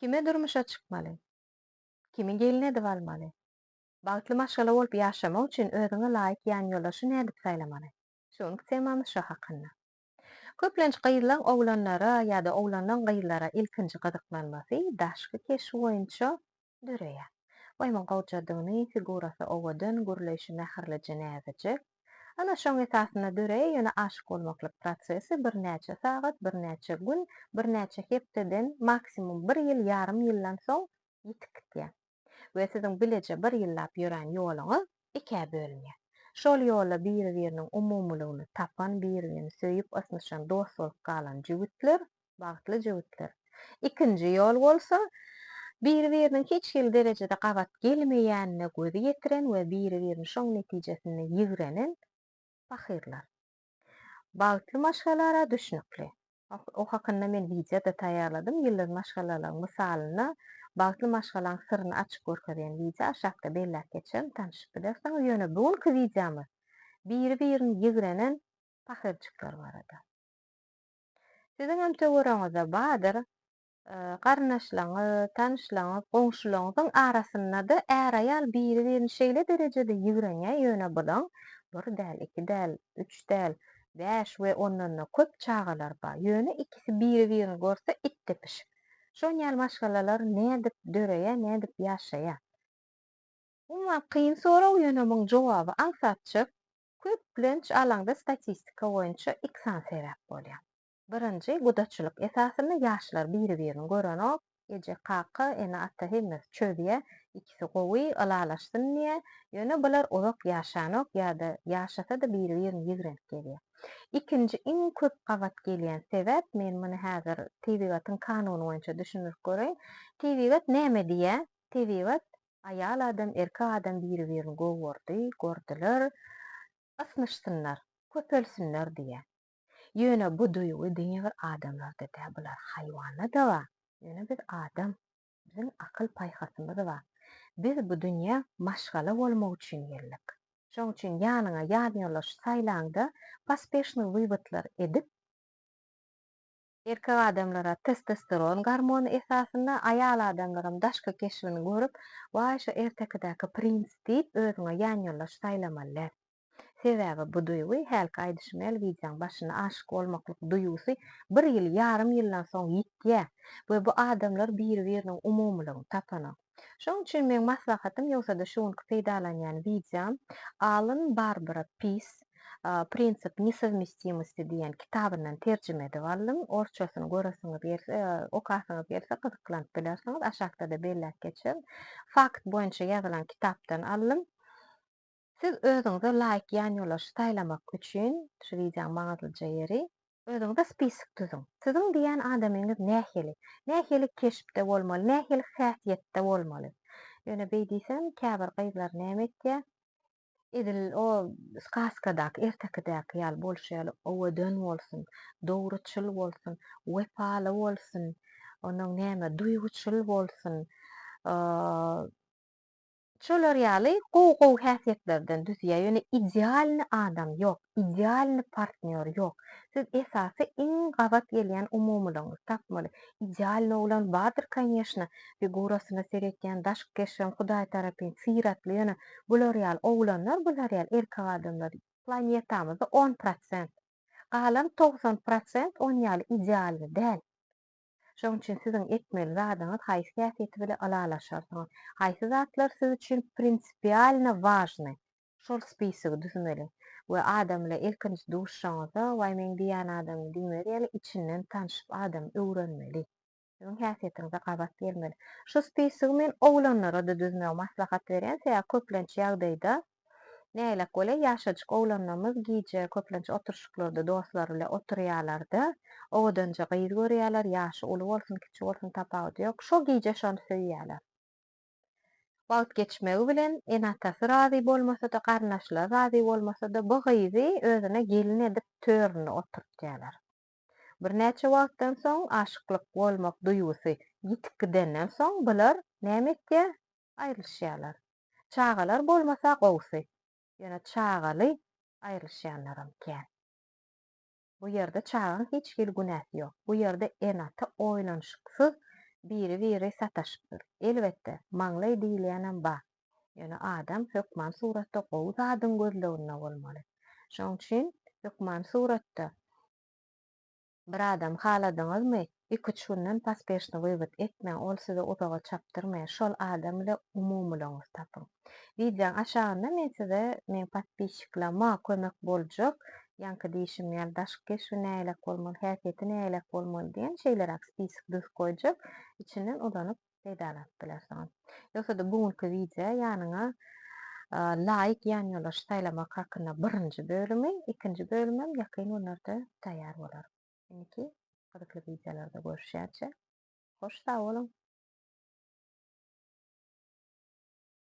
Kime durmuşa çykmaly? Kimi gelin edip almaly? Bagtly maşgala bolup ýaşamak üçin özüňe laýyk ýan ýolaşy nädip saýlamaly? Şonu temamy şu hakynda. Köplenç gyýylan oglanlara ýa-da oglandan gyýylara ilkinji gyzyklanmasy daşky keşif boýunça düreýär. Oýman gowjadygyny figurasy owadan gürleşi nähirleje näzejek. Ana şoň esasynda döreýär ýöne aşyk bolmaklyk prosesi bir näçe sagat, bir näçe gün, bir näçe hepdeden maksimum 1 ýyl, ýarym ýyldan soň ýitip gitýär. We siziň bileje bir ýyllap ýören ýoluňyz ikä bölünýär. Şol ýolda biri-biriniň umumlygyny tapan, biri-birini söýüp ysnşan dost bolup galan jigitler, bagtly jigitler. Ikinji ýol bolsa, biri-biriniň hiç hil derejede gabat gelmeýänine gözi ýetiren we biri-birini şoň netijesinde ýigrenen pahyrlar. Bagtly maşgalara düşnükli. O hakynda men video da taýýarladym. Ýyldız maşgalalaryň mysalyna, bagtly maşgalaryň syryny açyk görkezýän video aşakda bellek geçen tanyşyp bilersiňiz. Ýöne bugünkü videomyz biri-birini ýigrenen pahyrjyklar barada. Siziň hem töwereňizde badyr garnaşlaňyz, tanyşlaňyz, goňşularyňyzyň arasynda är aýal biri-birini şeýle derejede ýigrenýär ýöne bilen 1 däl, 2 däl, 3 däl, 5 we ondan-da köp çagalar bar. Ýöne ikisi biri-birini görse it tepiş. Şol ýaly maşgalalar nädip döreýär, nädip ýaşaýar? Umma kıyın soraw ýöne muň jogaby aňsatçyk, köplenç alanda statistika boýunça iksan sebäp bolýar. Birinji, gudaçylyk esasyny ýaşlar biri-birini görenok, eje kaky, ene ata hemmes çödýär, ikisi gowy, alalaşsyn diýe, ýöne bular uzak ýaşanok ýa-da ýaşasa-da biri-birini ýigrenip gelýär. İkinji, iň köp gabat gelýän sebäp, men muny häzir tebigatyň kanuny boýunça düşünürip göreň. Tebigat näme diýär? Tebigat aýal adam, erkek adam biri-birini gowurdy, gördüler, ysnışsynlar, köpelsinler diýär. Ýöne bu duýgy diňe bir adamlarda da, bular haýwanda da bar. Ýöne biz adam, biziň akyl paýhasymyz bar. Biz bu dünýä maşgala bolmak üçin geldik. Şoň üçin ýanyňa ýan ýolaş saýlanda paspешный wywodlar edip erkek adamlara testosteron gormonu esasında aýal adamlarym daşky keşfini görüp, "Wai şu ertekdäki prins" diýip özüňe ýan ýolaş saýlamalylar. Sebäbi bu duýgy helki aýdyşmaly videoň başyna aşyk bolmaklyk duýgusy 1 ýyl, ýarym ýyldan soň ýitýär we bu adamlar biri-biriniň umumlygyny tapanok. Şoň üçin men maslahatym ýogsa-da şuňky peýdalanýan videom Allen Barbara Pease "Принцип несовместимости" diýen kitabyndan terjime edip aldym. Orçasyny göresiňiz gelse, okasyňyz gelse gyzyklanyp bilersiňiz. Aşakda da bellek geçer. Fakt boýunça ýazylan kitapdan aldym. Siz özüňize laýyk ýan ýolaş saýlamak üçin, şu videoň maňyzlyja ýeri, özüňize spisik düzüň. Siziň diýen adamyňyz nähili? Nähili keşipde bolmaly, nähili häsiýetde bolmaly? Ýöne beýdiýsem, käbir gyzlar näme etýär? Edil o skaskadak, ertekdak ýaly bolşýaly, owadan bolsun, dogruçyl bolsun, wepaly bolsun, onuň näme duýguçyl bolsun, şolar ýaly gow-gow häsiýetlerden düzýär. Ýöne idealny adam ýok, idealny partner ýok. Siz esasy iň gabat gelýän umumlygyňyzy tapmaly. Idealny oglan bardyr kanyşna, figurasyny seretýän, daşky keşen, Hudaý tarapyn syratly ýöne bular ýaly oglanlar, bular ýaly erkek adamlar. Planetamyzda 10%. Galan 90% on ýaly idealny däl. Şoň üçin siziň etmeli zadyňyz haýsy häsiýeti bilen alalaşarsyňyz. Haýsy zatlar siz üçin prinsipialny важny. Şol spisigi düzmeli. We adam bilen ilkinji duşşaňyzda "Wai men diýen adam" diýmeli, ýaly içinden tanyşyp adam öwrenmeli. Siziň häsiýetiňize gabat gelmeli. Şu spisigi men oglanlara da düzmegi maslahat berýän, sebäp köplenç ýagdaýda näýlek bolýar, ýaşajyk oglanlarymyz giýje köplenç oturşyklarda dostlar bilen oturýarlarda, owdanja gyz görýärler, ýaşy uly bolsun, kiçik bolsun tapagy ýok. Şo giýje şonu söýýärler. Wagt geçmegi bilen enatasy razy bolmasa-da, garnaşlar razy bolmasa-da bu gyzy özüne gelin edip törüne oturtýarlar. Bir näçe wagtdan soň aşyklyk bolmak duýgusy ýitip gidenden soň bular näme etýär? Aýrylyşýarlar. Çagalar bolmasa gowsy. Ýöne çagaly aýrylyşýanlaram kän. Bu ýerde çagaň hiç hil günäsi ýok. Bu ýerde enata oýlanşyksyz biri sataşypdyr. Elbetde, maňly diýilýänem bar. Ýöne adam hökman suratda gowy zadyň gözleginde bolmaly. Şoň üçin hökman suratda bir adam haladyňyzmy 2-3 günden paspeşne gıýbat etmeň, ol sizi uzaga çapdyrmaýar. Şol adam ile umumylygyňyzy tapyň. Videoň aşagynda men size men paspeşiklama kömek boljak, ýanky diýişim ýaly daşky keşfi näýelek bolmaly, häsiýeti näýelek bolmaly diýen şeýler spesik düz goýjak, içinden uzanyp peýdalap bilersiňiz. Ýoksa-da bugunky video ýanyňa laýyk ýan-ýolaş saýlamak hakynda 1-nji bölümi, 2-nji bölümem ýakyn günlerde taýýar bolar. Endiki gyzykly videolarda görüşýärçe hoş sag bolun.